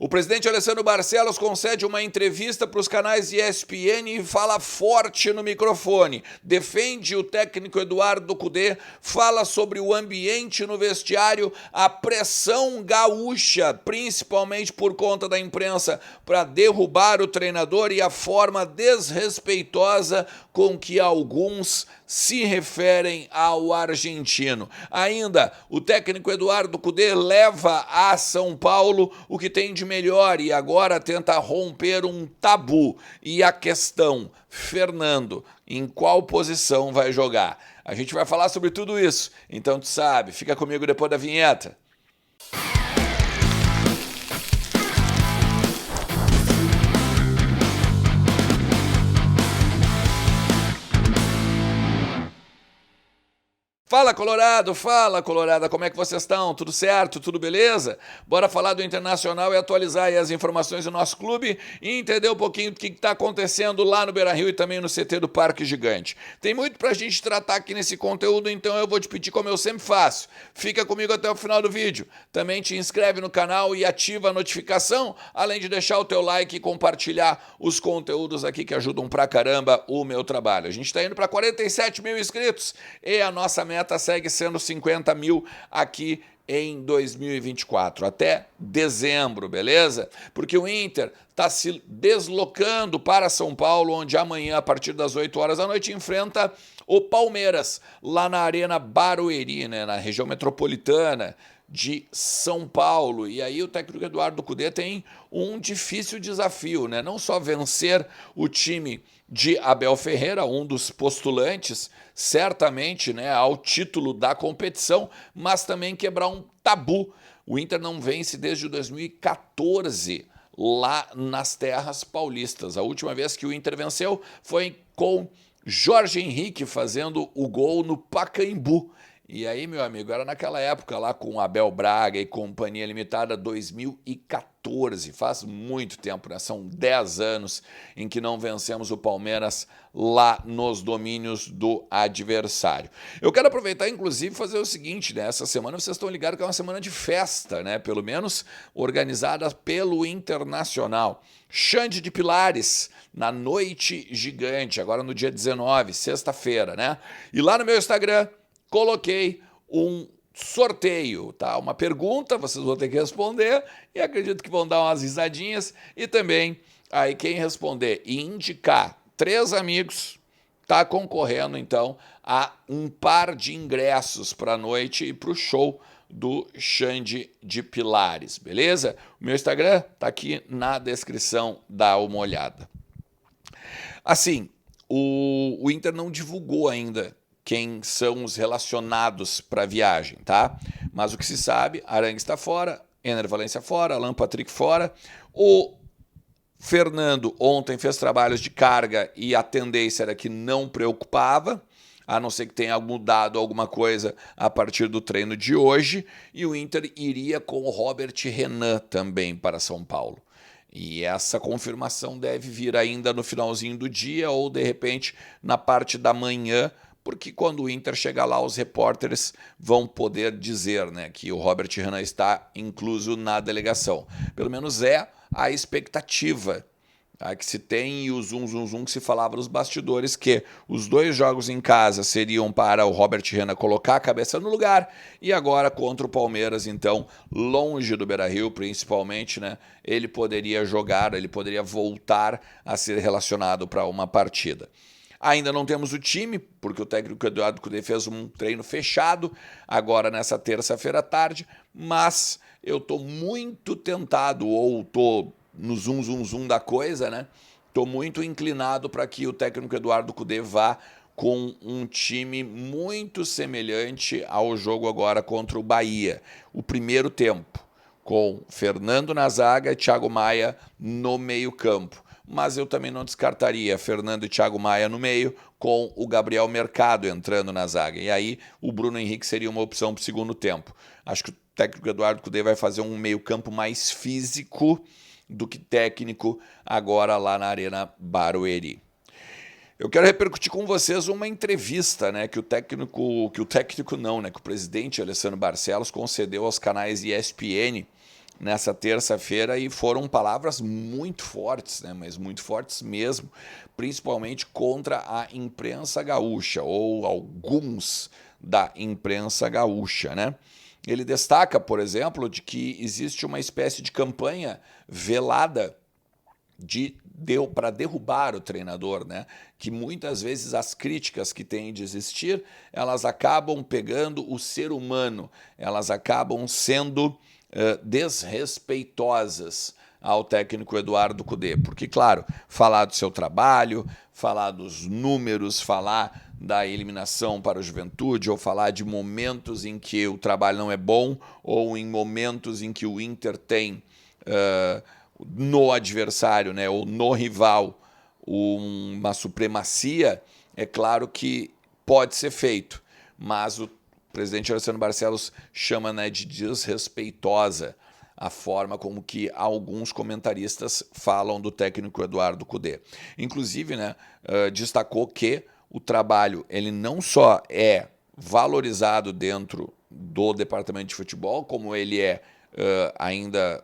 O presidente Alessandro Barcelos concede uma entrevista para os canais ESPN e fala forte no microfone. Defende o técnico Eduardo Cudê, fala sobre o ambiente no vestiário, a pressão gaúcha, principalmente por conta da imprensa, para derrubar o treinador e a forma desrespeitosa com que alguns se referem ao argentino. Ainda, o técnico Eduardo Cudê leva a São Paulo o que tem de melhor e agora tenta romper um tabu. E a questão, Fernando, em qual posição vai jogar? A gente vai falar sobre tudo isso, então tu sabe, fica comigo depois da vinheta. Fala, Colorado! Fala, Colorada! Como é que vocês estão? Tudo certo? Tudo beleza? Bora falar do Internacional e atualizar aí as informações do nosso clube e entender um pouquinho do que está acontecendo lá no Beira-Rio e também no CT do Parque Gigante. Tem muito pra gente tratar aqui nesse conteúdo, então eu vou te pedir como eu sempre faço. Fica comigo até o final do vídeo. Também te inscreve no canal e ativa a notificação, além de deixar o teu like e compartilhar os conteúdos aqui que ajudam pra caramba o meu trabalho. A gente está indo para 47 mil inscritos e a nossa meta segue sendo 50 mil aqui em 2024, até dezembro, beleza? Porque o Inter está se deslocando para São Paulo, onde amanhã, a partir das 8 horas da noite, enfrenta o Palmeiras, lá na Arena Barueri, né, na região metropolitana de São Paulo. E aí o técnico Eduardo Cudê tem um difícil desafio, né? Não só vencer o time de Abel Ferreira, um dos postulantes, certamente, né, ao título da competição, mas também quebrar um tabu. O Inter não vence desde 2014 lá nas terras paulistas. A última vez que o Inter venceu foi com Jorge Henrique fazendo o gol no Pacaembu. E aí, meu amigo, era naquela época lá com Abel Braga e Companhia Limitada, 2014, faz muito tempo, né? São 10 anos em que não vencemos o Palmeiras lá nos domínios do adversário. Eu quero aproveitar, inclusive, fazer o seguinte, né? Essa semana vocês estão ligados que é uma semana de festa, né? Pelo menos organizada pelo Internacional. Xande de Pilares, na Noite Gigante, agora no dia 19, sexta-feira, né? E lá no meu Instagram coloquei um sorteio, tá? Uma pergunta, vocês vão ter que responder e acredito que vão dar umas risadinhas. E também, aí quem responder e indicar 3 amigos, tá concorrendo então a um par de ingressos para a noite e para o show do Xande de Pilares, beleza? O meu Instagram tá aqui na descrição, dá uma olhada. Assim, o Inter não divulgou ainda quem são os relacionados para a viagem, tá? Mas o que se sabe, Arangues está fora, Ener Valencia fora, Alan Patrick fora, o Fernando ontem fez trabalhos de carga e a tendência era que não preocupava, a não ser que tenha mudado alguma coisa a partir do treino de hoje, e o Inter iria com o Robert Renan também para São Paulo. E essa confirmação deve vir ainda no finalzinho do dia ou, de repente, na parte da manhã, porque quando o Inter chegar lá, os repórteres vão poder dizer, né, que o Robert Renan está incluso na delegação. Pelo menos é a expectativa, tá, que se tem, e o zum que se falava nos bastidores, que os 2 jogos em casa seriam para o Robert Renan colocar a cabeça no lugar, e agora contra o Palmeiras, então, longe do Beira-Rio principalmente, né, ele poderia jogar, ele poderia voltar a ser relacionado para uma partida. Ainda não temos o time, porque o técnico Eduardo Cudê fez um treino fechado agora nessa terça-feira à tarde, mas eu estou muito tentado, ou estou no zum da coisa, né? Estou muito inclinado para que o técnico Eduardo Cudê vá com um time muito semelhante ao jogo agora contra o Bahia. O primeiro tempo, com Fernando na zaga e Thiago Maia no meio-campo. Mas eu também não descartaria Fernando e Thiago Maia no meio, com o Gabriel Mercado entrando na zaga. E aí o Bruno Henrique seria uma opção para o segundo tempo. Acho que o técnico Eduardo Cudê vai fazer um meio-campo mais físico do que técnico agora lá na Arena Barueri. Eu quero repercutir com vocês uma entrevista, né, que o presidente Alessandro Barcelos concedeu aos canais ESPN nessa terça-feira e foram palavras muito fortes, né? Mas muito fortes mesmo, principalmente contra a imprensa gaúcha, ou alguns da imprensa gaúcha, né? Ele destaca, por exemplo, de que existe uma espécie de campanha velada para derrubar o treinador, né? Que muitas vezes as críticas que têm de existir, elas acabam pegando o ser humano, elas acabam sendo desrespeitosas ao técnico Eduardo Cudê, porque, claro, falar do seu trabalho, falar dos números, falar da eliminação para o Juventude, ou falar de momentos em que o trabalho não é bom, ou em momentos em que o Inter tem no adversário, né, ou no rival, uma supremacia, é claro que pode ser feito, mas o presidente Alessandro Barcelos chama, né, de desrespeitosa a forma como que alguns comentaristas falam do técnico Eduardo Cudê. Inclusive, né, destacou que o trabalho ele não só é valorizado dentro do departamento de futebol, como ele é ainda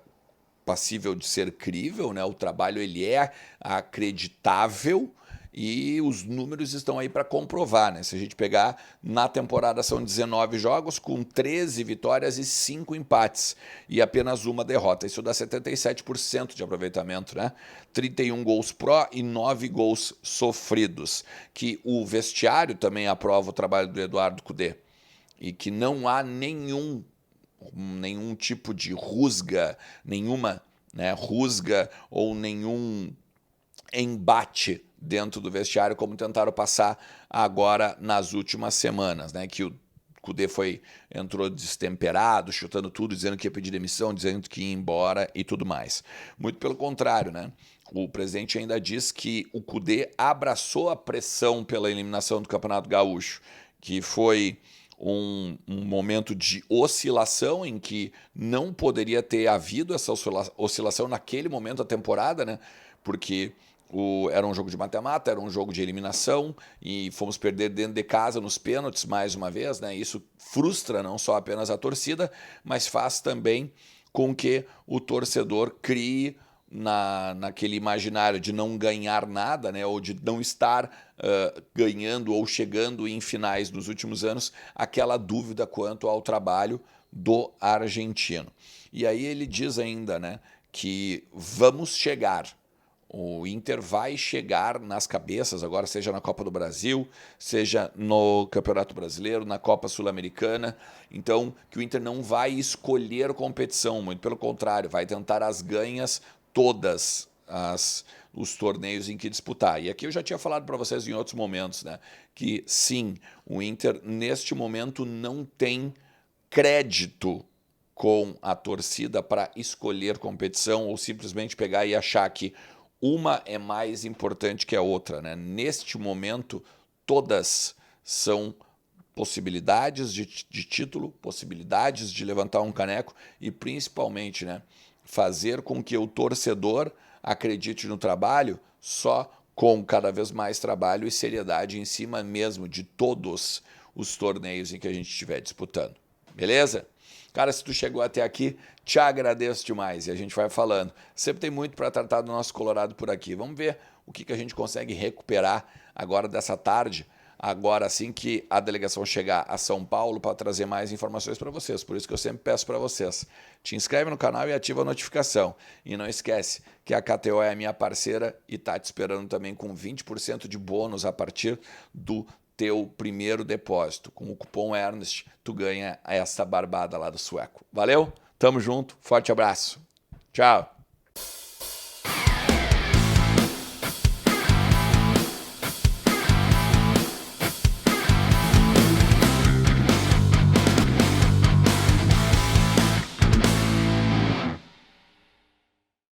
passível de ser crível, né? O trabalho ele é acreditável e os números estão aí para comprovar, né? Se a gente pegar na temporada são 19 jogos com 13 vitórias e 5 empates e apenas uma derrota. Isso dá 77% de aproveitamento, né? 31 gols pró e 9 gols sofridos, que o vestiário também aprova o trabalho do Eduardo Cudê e que não há nenhum tipo de rusga, nenhuma, né, rusga ou nenhum embate dentro do vestiário, como tentaram passar agora nas últimas semanas, né, que o Cudê entrou destemperado, chutando tudo, dizendo que ia pedir demissão, dizendo que ia embora e tudo mais. Muito pelo contrário, né? O presidente ainda diz que o Cudê abraçou a pressão pela eliminação do Campeonato Gaúcho, que foi um momento de oscilação em que não poderia ter havido essa oscilação naquele momento da temporada, né? Porque era um jogo de mata-mata, era um jogo de eliminação e fomos perder dentro de casa nos pênaltis mais uma vez, né? Isso frustra não só apenas a torcida, mas faz também com que o torcedor crie naquele imaginário de não ganhar nada, né, ou de não estar ganhando ou chegando em finais nos últimos anos, aquela dúvida quanto ao trabalho do argentino. E aí ele diz ainda, né, que vamos chegar. O Inter vai chegar nas cabeças, agora seja na Copa do Brasil, seja no Campeonato Brasileiro, na Copa Sul-Americana. Então, que o Inter não vai escolher competição, muito pelo contrário, vai tentar as ganhas todas os torneios em que disputar. E aqui eu já tinha falado para vocês em outros momentos, né, que sim, o Inter neste momento não tem crédito com a torcida para escolher competição ou simplesmente pegar e achar que uma é mais importante que a outra, né? Neste momento, todas são possibilidades de título, possibilidades de levantar um caneco e principalmente, né, fazer com que o torcedor acredite no trabalho só com cada vez mais trabalho e seriedade em cima mesmo de todos os torneios em que a gente estiver disputando. Beleza? Cara, se tu chegou até aqui, te agradeço demais e a gente vai falando. Sempre tem muito para tratar do nosso Colorado por aqui. Vamos ver o que a gente consegue recuperar agora dessa tarde, agora assim que a delegação chegar a São Paulo para trazer mais informações para vocês. Por isso que eu sempre peço para vocês, te inscreve no canal e ativa a notificação. E não esquece que a KTO é a minha parceira e está te esperando também com 20% de bônus a partir do teu primeiro depósito. Com o cupom Ernest, tu ganha essa barbada lá do sueco. Valeu? Tamo junto, forte abraço. Tchau.